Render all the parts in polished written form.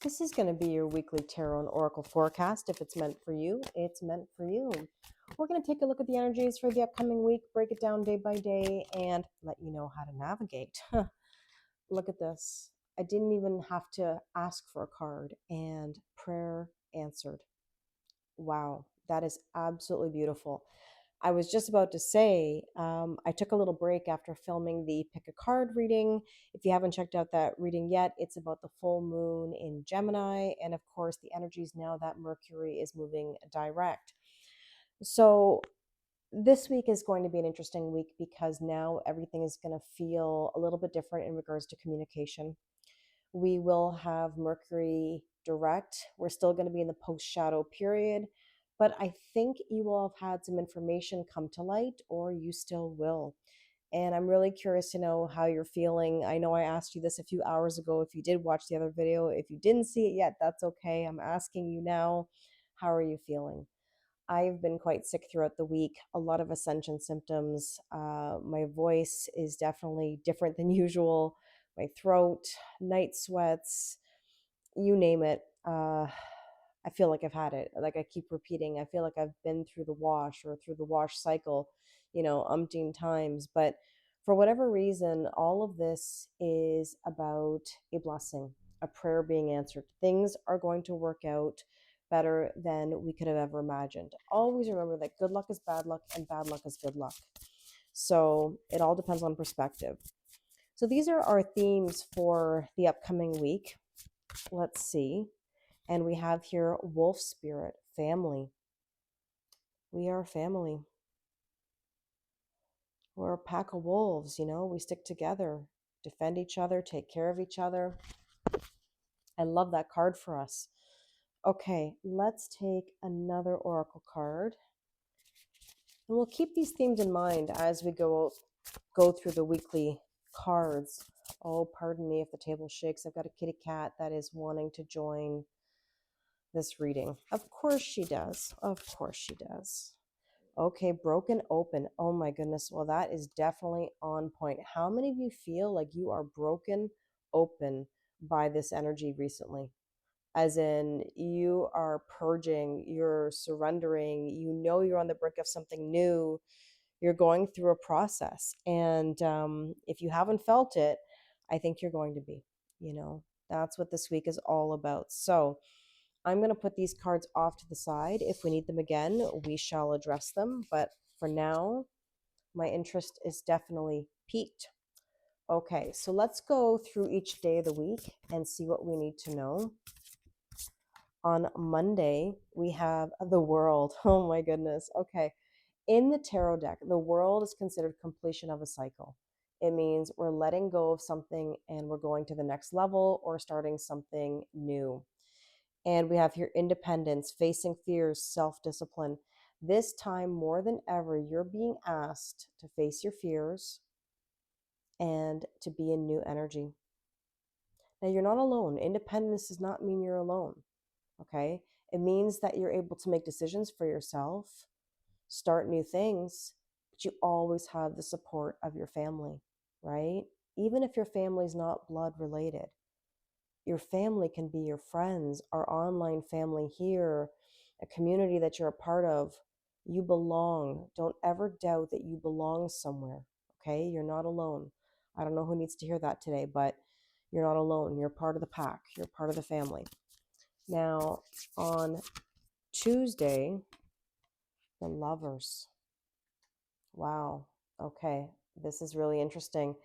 This is going to be your weekly tarot and oracle forecast. If it's meant for you, it's meant for you. We're going to take a look at the energies for the upcoming week, break it down day by day, and let you know how to navigate. Look at this. I didn't even have to ask for a card, and prayer answered. Wow, that is absolutely beautiful. I was just about to say, I took a little break after filming the pick a card reading. If you haven't checked out that reading yet, it's about the full moon in Gemini. And of course, the energies now that Mercury is moving direct. So, this week is going to be an interesting week because now everything is going to feel a little bit different in regards to communication. We will have Mercury direct. We're still going to be in the post shadow period, but I think you will have had some information come to light, or you still will. And I'm really curious to know how you're feeling. I know I asked you this a few hours ago if you did watch the other video. If you didn't see it yet, that's okay. I'm asking you now, how are you feeling? I've been quite sick throughout the week, a lot of ascension symptoms. My voice is definitely different than usual. My throat, night sweats, you name it. I feel like I've had it. Like I keep repeating, I feel like I've been through the wash or through the wash cycle, umpteen times. But for whatever reason, all of this is about a blessing, a prayer being answered. Things are going to work out better than we could have ever imagined. Always remember that good luck is bad luck and bad luck is good luck. So it all depends on perspective. So these are our themes for the upcoming week. Let's see. And we have here wolf spirit, family. We are family. We're a pack of wolves, we stick together, defend each other, take care of each other. I love that card for us. Okay, let's take another oracle card. And we'll keep these themes in mind as we go through the weekly cards. Oh, pardon me if the table shakes. I've got a kitty cat that is wanting to join this reading. Of course she does. Of course she does. Okay, broken open. Oh my goodness. Well, that is definitely on point. How many of you feel like you are broken open by this energy recently? As in, you are purging, you're surrendering, you're on the brink of something new, you're going through a process. And if you haven't felt it, I think you're going to be, that's what this week is all about. So, I'm going to put these cards off to the side. If we need them again, we shall address them. But for now, my interest is definitely piqued. Okay, so let's go through each day of the week and see what we need to know. On Monday, we have the world. Oh my goodness. Okay. In the tarot deck, the world is considered completion of a cycle. It means we're letting go of something and we're going to the next level or starting something new. And we have here independence, facing fears, self-discipline. This time more than ever, you're being asked to face your fears and to be in new energy. Now, you're not alone. Independence does not mean you're alone, okay? It means that you're able to make decisions for yourself, start new things, but you always have the support of your family, right? Even if your family's not blood related. Your family can be your friends, our online family here, a community that you're a part of. You belong. Don't ever doubt that you belong somewhere, okay? You're not alone. I don't know who needs to hear that today, but you're not alone. You're part of the pack. You're part of the family. Now, on Tuesday, the lovers. Wow. Okay. This is really interesting.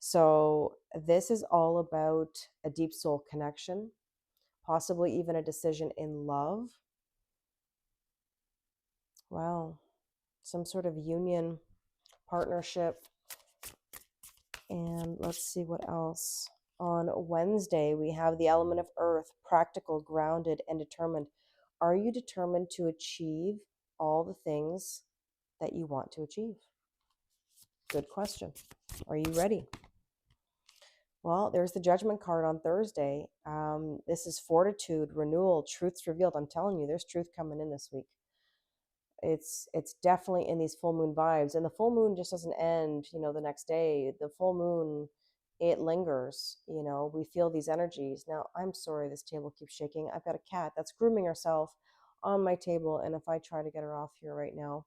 So, this is all about a deep soul connection, possibly even a decision in love. Wow. Some sort of union, partnership. And let's see what else. On Wednesday, we have the element of earth, practical, grounded, and determined. Are you determined to achieve all the things that you want to achieve? Good question. Are you ready? Well, there's the judgment card on Thursday. This is fortitude, renewal, truths revealed. I'm telling you, there's truth coming in this week. It's definitely in these full moon vibes, and the full moon just doesn't end, the next day. The full moon it lingers. We feel these energies. Now, I'm sorry this table keeps shaking. I've got a cat that's grooming herself on my table, and if I try to get her off here right now,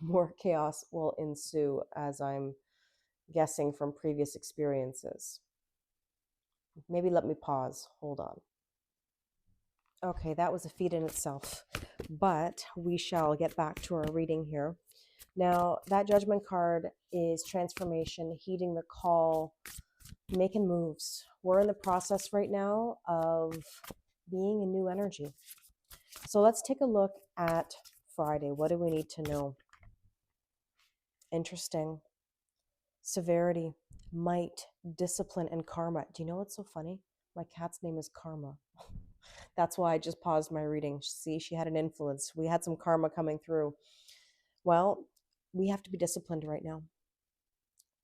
more chaos will ensue, as I'm guessing from previous experiences. Maybe let me pause. Hold on. Okay, that was a feat in itself, but we shall get back to our reading here. Now, that judgment card is transformation, heeding the call, making moves. We're in the process right now of being a new energy. So let's take a look at Friday. What do we need to know? Interesting. Severity, might, discipline, and karma. Do you know what's so funny? My cat's name is Karma. That's why I just paused my reading. See, she had an influence. We had some karma coming through. Well, we have to be disciplined right now.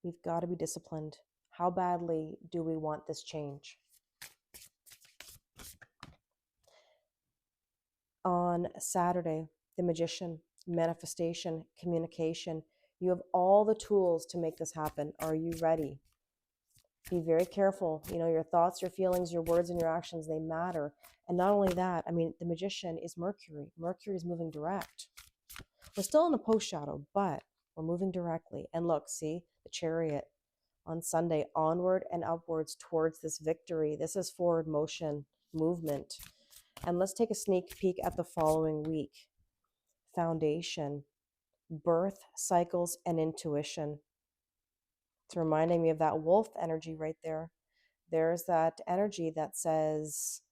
We've got to be disciplined. How badly do we want this change? On Saturday, the magician, manifestation, communication. You have all the tools to make this happen. Are you ready? Be very careful. Your thoughts, your feelings, your words, and your actions, they matter. And not only that, the magician is Mercury. Mercury is moving direct. We're still in the post shadow, but we're moving directly. And look, see the chariot on Sunday, onward and upwards towards this victory. This is forward motion, movement. And let's take a sneak peek at the following week. Foundation, birth, cycles, and intuition. It's reminding me of that wolf energy right there. There's that energy that says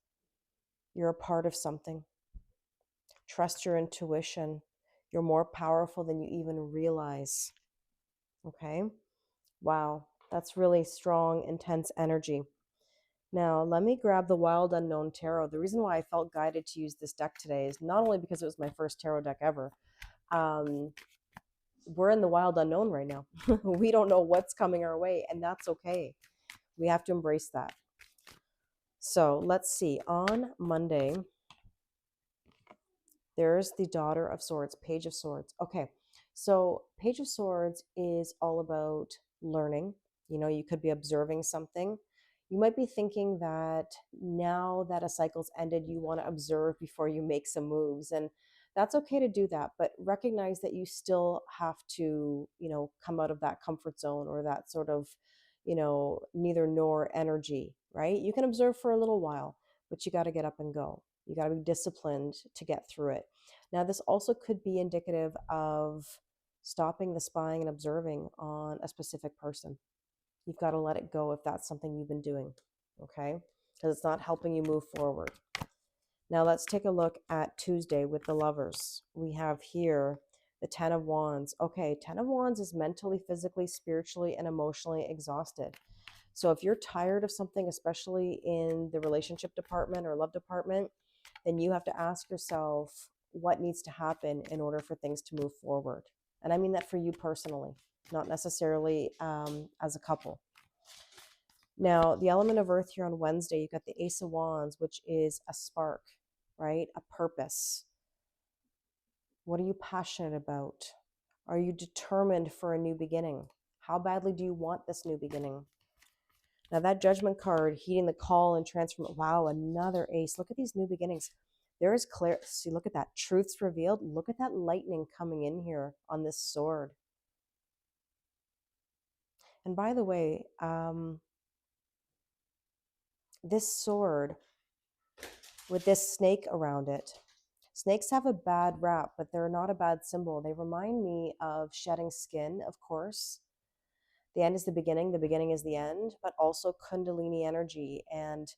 you're a part of something. Trust your intuition. You're more powerful than you even realize. Okay? Wow, that's really strong, intense energy. Now, let me grab the Wild Unknown Tarot. The reason why I felt guided to use this deck today is not only because it was my first tarot deck ever. We're in the wild unknown right now. We don't know what's coming our way, and that's okay. We have to embrace that. So let's see. On Monday, there's the Daughter of Swords, Page of Swords. Okay, so Page of Swords is all about learning. You could be observing something. You might be thinking that now that a cycle's ended, you want to observe before you make some moves. And that's okay to do that, but recognize that you still have to, come out of that comfort zone or that sort of, neither nor energy, right? You can observe for a little while, but you got to get up and go. You got to be disciplined to get through it. Now, this also could be indicative of stopping the spying and observing on a specific person. You've got to let it go if that's something you've been doing, okay? Because it's not helping you move forward. Now, let's take a look at Tuesday with the Lovers. We have here the Ten of Wands. Okay, Ten of Wands is mentally, physically, spiritually, and emotionally exhausted. So if you're tired of something, especially in the relationship department or love department, then you have to ask yourself what needs to happen in order for things to move forward. And I mean that for you personally, not necessarily as a couple. Now, the element of earth here on Wednesday, you've got the Ace of Wands, which is a spark, right? A purpose. What are you passionate about? Are you determined for a new beginning? How badly do you want this new beginning? Now that Judgment card, heeding the call and transform. Wow, another ace. Look at these new beginnings. There is clear. See, look at that. Truths revealed. Look at that lightning coming in here on this sword. And by the way, this sword with this snake around it. Snakes have a bad rap, but they're not a bad symbol. They remind me of shedding skin, of course. The end is the beginning is the end, but also Kundalini energy. And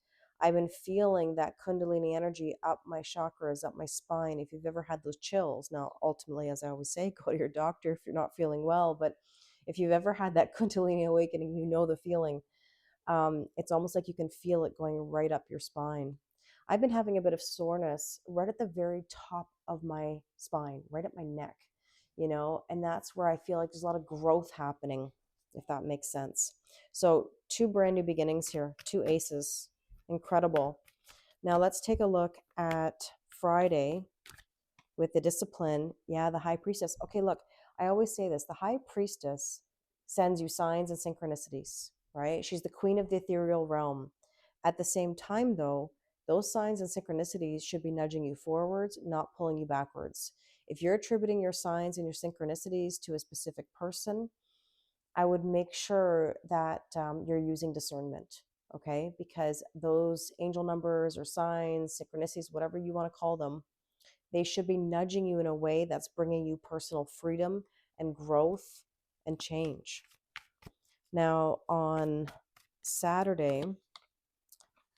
I've been feeling that Kundalini energy up my chakras, up my spine. If you've ever had those chills, now ultimately, as I always say, go to your doctor if you're not feeling well. But if you've ever had that Kundalini awakening, you know the feeling. It's almost like you can feel it going right up your spine. I've been having a bit of soreness right at the very top of my spine, right at my neck, and that's where I feel like there's a lot of growth happening, if that makes sense. So 2 brand new beginnings here, 2 aces, incredible. Now let's take a look at Friday with the discipline. Yeah, the High Priestess. Okay, look, I always say this, the High Priestess sends you signs and synchronicities, right? She's the queen of the ethereal realm. At the same time, though, those signs and synchronicities should be nudging you forwards, not pulling you backwards. If you're attributing your signs and your synchronicities to a specific person, I would make sure that you're using discernment, okay? Because those angel numbers or signs, synchronicities, whatever you want to call them, they should be nudging you in a way that's bringing you personal freedom and growth and change. Now, on Saturday,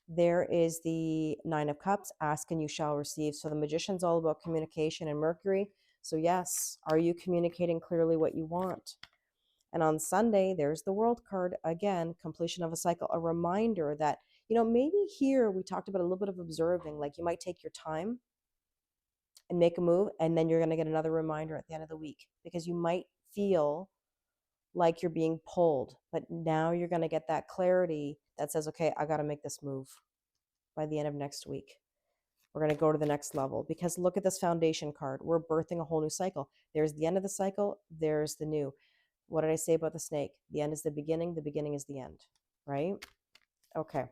there is the Nine of Cups, ask and you shall receive. So the Magician's all about communication and Mercury. So yes, are you communicating clearly what you want? And on Sunday, there's the World card again, completion of a cycle, a reminder that, maybe here we talked about a little bit of observing, like you might take your time and make a move, and then you're going to get another reminder at the end of the week because you might feel like you're being pulled, but now you're going to get that clarity that says, okay, I got to make this move by the end of next week. We're going to go to the next level because look at this foundation card. We're birthing a whole new cycle. There's the end of the cycle. There's the new. What did I say about the snake? The end is the beginning is the end, right? Okay.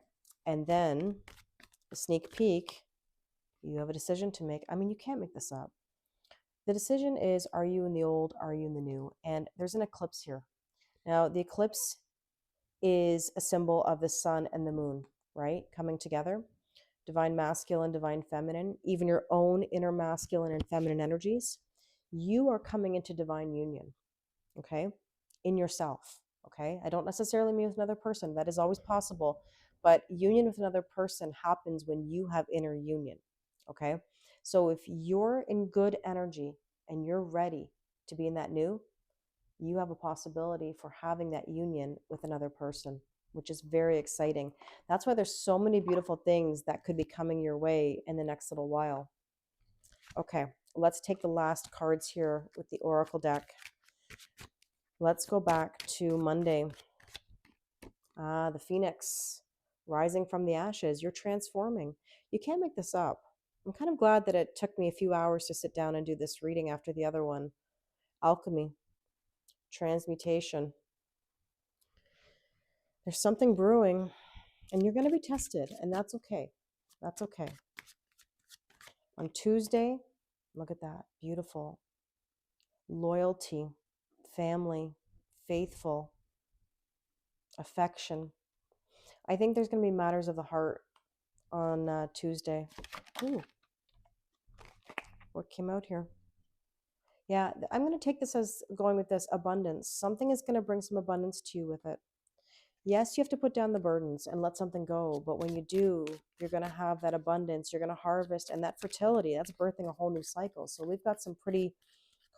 And then the sneak peek, you have a decision to make. I mean, you can't make this up. The decision is, are you in the old? Are you in the new? And there's an eclipse here. Now, the eclipse is a symbol of the sun and the moon, right? Coming together. Divine masculine, divine feminine, even your own inner masculine and feminine energies. You are coming into divine union, okay? In yourself, okay? I don't necessarily mean with another person. That is always possible. But union with another person happens when you have inner union, okay? So if you're in good energy and you're ready to be in that new, you have a possibility for having that union with another person, which is very exciting. That's why there's so many beautiful things that could be coming your way in the next little while. Okay, let's take the last cards here with the Oracle deck. Let's go back to Monday. The Phoenix, rising from the ashes. You're transforming. You can't make this up. I'm kind of glad that it took me a few hours to sit down and do this reading after the other one. Alchemy, transmutation. There's something brewing, and you're going to be tested, and that's okay. That's okay. On Tuesday, look at that. Beautiful. Loyalty, family, faithful, affection. I think there's going to be matters of the heart on Tuesday. Ooh, what came out here? Yeah, I'm going to take this as going with this abundance. Something is going to bring some abundance to you with it. Yes, you have to put down the burdens and let something go. But when you do, you're going to have that abundance. You're going to harvest. And that fertility, that's birthing a whole new cycle. So we've got some pretty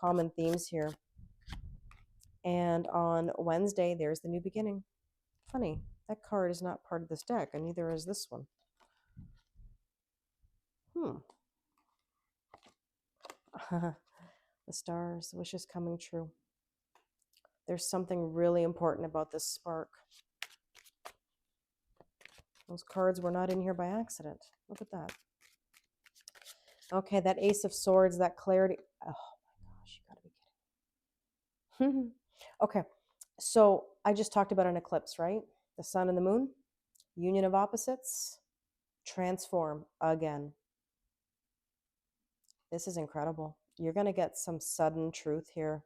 common themes here. And on Wednesday, there's the new beginning. Funny, that card is not part of this deck, and neither is this one. The stars, the wishes coming true. There's something really important about this spark. Those cards were not in here by accident. Look at that. Okay, that Ace of Swords, that clarity. Oh my gosh, you gotta be kidding. Okay, so I just talked about an eclipse, right? The sun and the moon, union of opposites, transform again. This is incredible. You're gonna get some sudden truth here.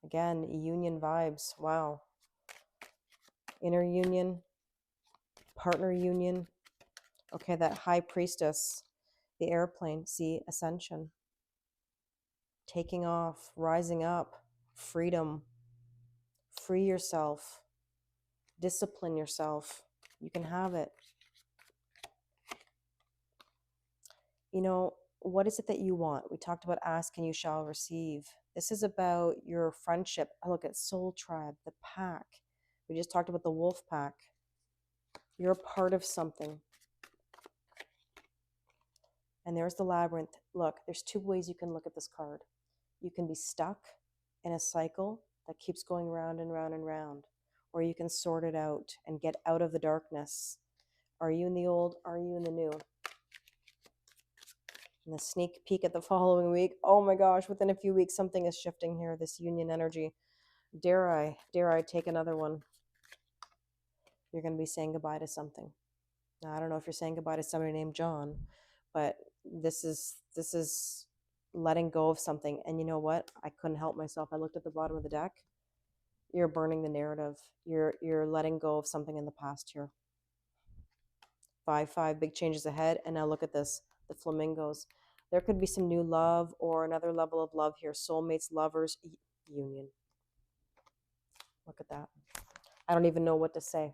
Again, union vibes. Wow. Inner union, partner union. Okay, that high priestess, the airplane, see, ascension. Taking off, rising up, freedom. Free yourself. Discipline yourself. You can have it. What is it that you want? We talked about ask and you shall receive. This is about your friendship. I look at soul tribe, the pack. We just talked about the wolf pack. You're a part of something. And there's the labyrinth. Look, there's two ways you can look at this card. You can be stuck in a cycle that keeps going round and round and round, or you can sort it out and get out of the darkness. Are you in the old? Are you in the new? And the sneak peek at the following week. Oh my gosh, within a few weeks, something is shifting here, this union energy. Dare I take another one? You're going to be saying goodbye to something. Now, I don't know if you're saying goodbye to somebody named John, but this is letting go of something. And you know what? I couldn't help myself. I looked at the bottom of the deck. You're burning the narrative. You're letting go of something in the past here. 5 big changes ahead. And now look at this, the flamingos. There could be some new love or another level of love here. Soulmates, lovers, union. Look at that. I don't even know what to say.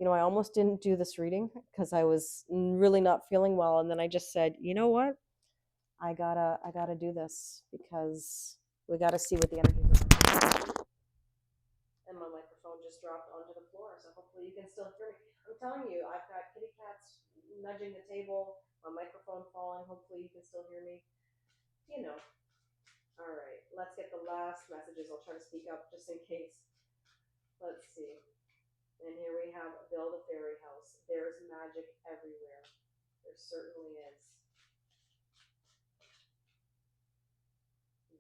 You know, I almost didn't do this reading because I was really not feeling well. And then I just said, you know what? I gotta do this because we gotta see what the energies are. And my microphone just dropped onto the floor, so hopefully you can still hear me. I'm telling you, I've got kitty cats nudging the table, my microphone falling. Hopefully you can still hear me. You know. All right, let's get the last messages. I'll try to speak up just in case. Let's see. And here we have build a fairy house. There's magic everywhere. There certainly is.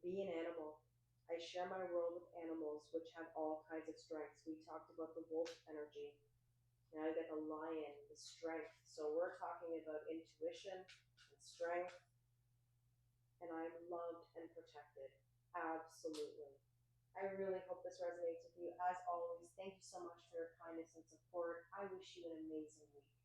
Be an animal. I share my world with animals, which have all kinds of strengths. We talked about the wolf energy. Now you got the lion, the strength. So we're talking about intuition and strength. And I'm loved and protected. Absolutely. I really hope this resonates with you. As always, thank you so much for your kindness and support. I wish you an amazing week.